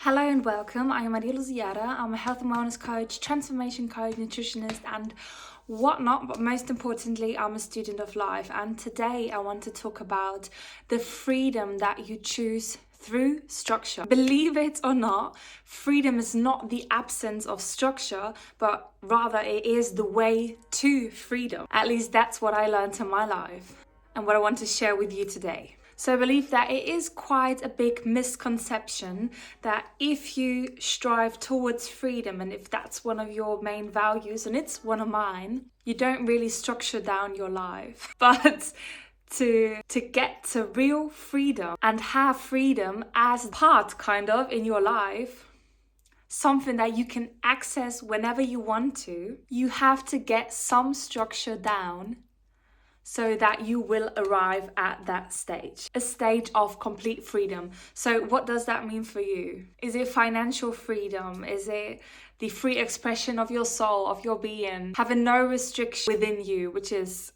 Hello and welcome. I am Adila Ziada. I'm a health and wellness coach, transformation coach, nutritionist, and whatnot. But most importantly, I'm a student of life. And today I want to talk about the freedom that you choose through structure. Believe it or not, freedom is not the absence of structure, but rather it is the way to freedom. At least that's what I learned in my life and what I want to share with you today. So I believe that it is quite a big misconception that if you strive towards freedom, and if that's one of your main values, and it's one of mine, you don't really structure down your life. But to get to real freedom and have freedom as part kind of in your life, something that you can access whenever you want to, you have to get some structure down so that you will arrive at that stage, a stage of complete freedom. So what does that mean for you? Is it financial freedom? Is it the free expression of your soul, of your being, having no restriction within you, which is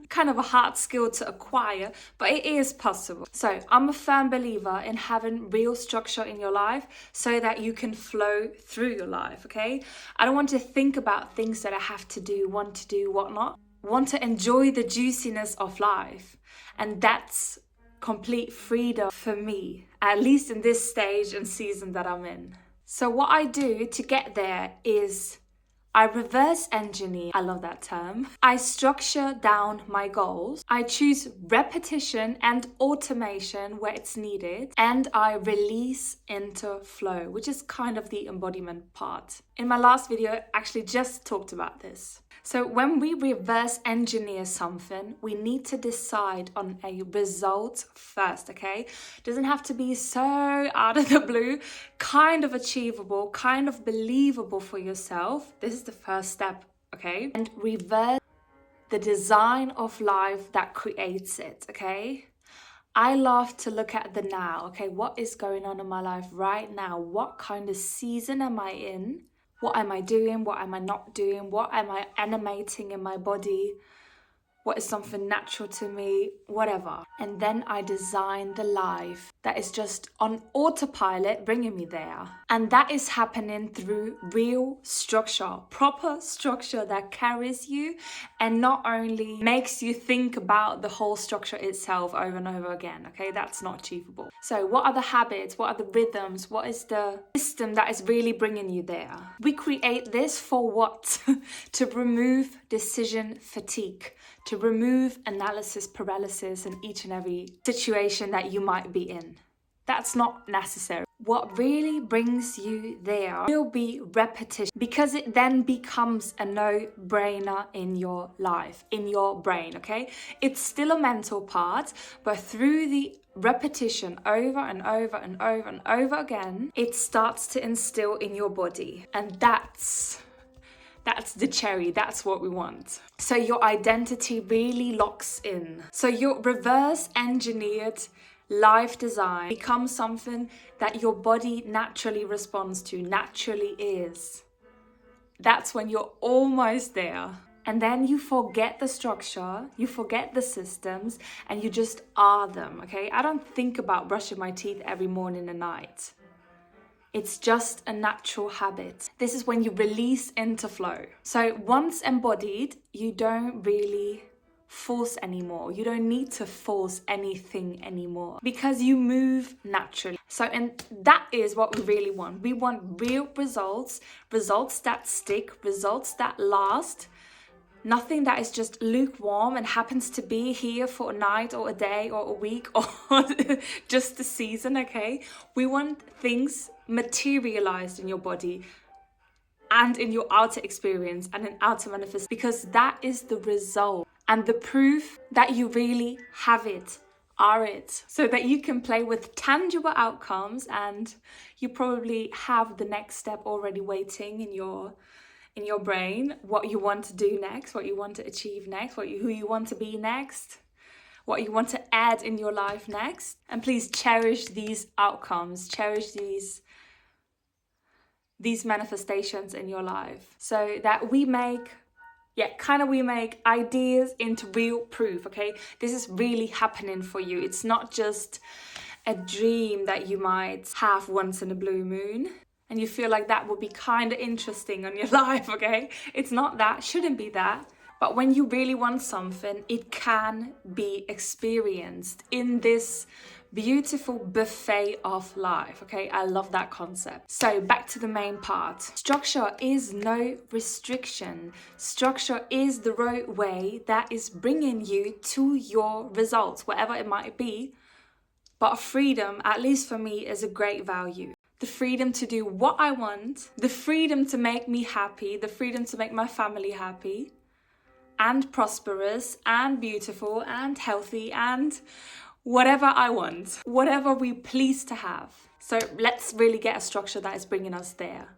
kind of a hard skill to acquire, but it is possible. So I'm a firm believer in having real structure in your life so that you can flow through your life, okay? I don't want to think about things that I have to do, want to do, whatnot. Want to enjoy the juiciness of life, and that's complete freedom for me, at least in this stage and season that I'm in. So what I do to get there is I reverse engineer, I love that term. I structure down my goals. I choose repetition and automation where it's needed, and I release into flow, which is kind of the embodiment part. In my last video, I actually just talked about this. So when we reverse engineer something, we need to decide on a result first, okay? Doesn't have to be so out of the blue, kind of achievable, kind of believable for yourself. This is the first step, okay? And reverse the design of life that creates it, okay? I love to look at the now, okay? What is going on in my life right now? What kind of season am I in? What am I doing? What am I not doing? What am I animating in my body? What is something natural to me? Whatever. And then I design the life that is just on autopilot, bringing me there. And that is happening through real structure, proper structure that carries you and not only makes you think about the whole structure itself over and over again, okay? That's not achievable. So what are the habits? What are the rhythms? What is the system that is really bringing you there? We create this for what? To remove decision fatigue, to remove analysis paralysis in each and every situation that you might be in. That's not necessary. What really brings you there will be repetition, because it then becomes a no-brainer in your life, in your brain, okay? It's still a mental part, but through the repetition over and over and over and over again, it starts to instill in your body. And that's the cherry, that's what we want. So your identity really locks in. So your reverse engineered life design becomes something that your body naturally responds to, naturally is. That's when you're almost there. And then you forget the structure, you forget the systems, and you just are them, okay? I don't think about brushing my teeth every morning and night. It's just a natural habit. This is when you release into flow. So once embodied, you don't really force anymore. You don't need to force anything anymore because you move naturally. So, and that is what we really want. We want real results, results that stick, results that last. Nothing that is just lukewarm and happens to be here for a night or a day or a week or just a season, okay? We want things materialized in your body and in your outer experience and in outer manifest, because that is the result and the proof that you really have it, are it, so that you can play with tangible outcomes, and you probably have the next step already waiting in your brain, what you want to do next, what you want to achieve next, who you want to be next, what you want to add in your life next. And please cherish these outcomes, cherish these manifestations in your life, so that we make ideas into real proof, okay? This is really happening for you. It's not just a dream that you might have once in a blue moon. And you feel like that would be kind of interesting on your life, okay? It's not that, shouldn't be that. But when you really want something, it can be experienced in this beautiful buffet of life, okay? I love that concept. So back to the main part. Structure is no restriction. Structure is the roadway that is bringing you to your results, whatever it might be. But freedom, at least for me, is a great value. The freedom to do what I want, the freedom to make me happy, the freedom to make my family happy, and prosperous, and beautiful, and healthy, and whatever I want, whatever we please to have. So let's really get a structure that is bringing us there.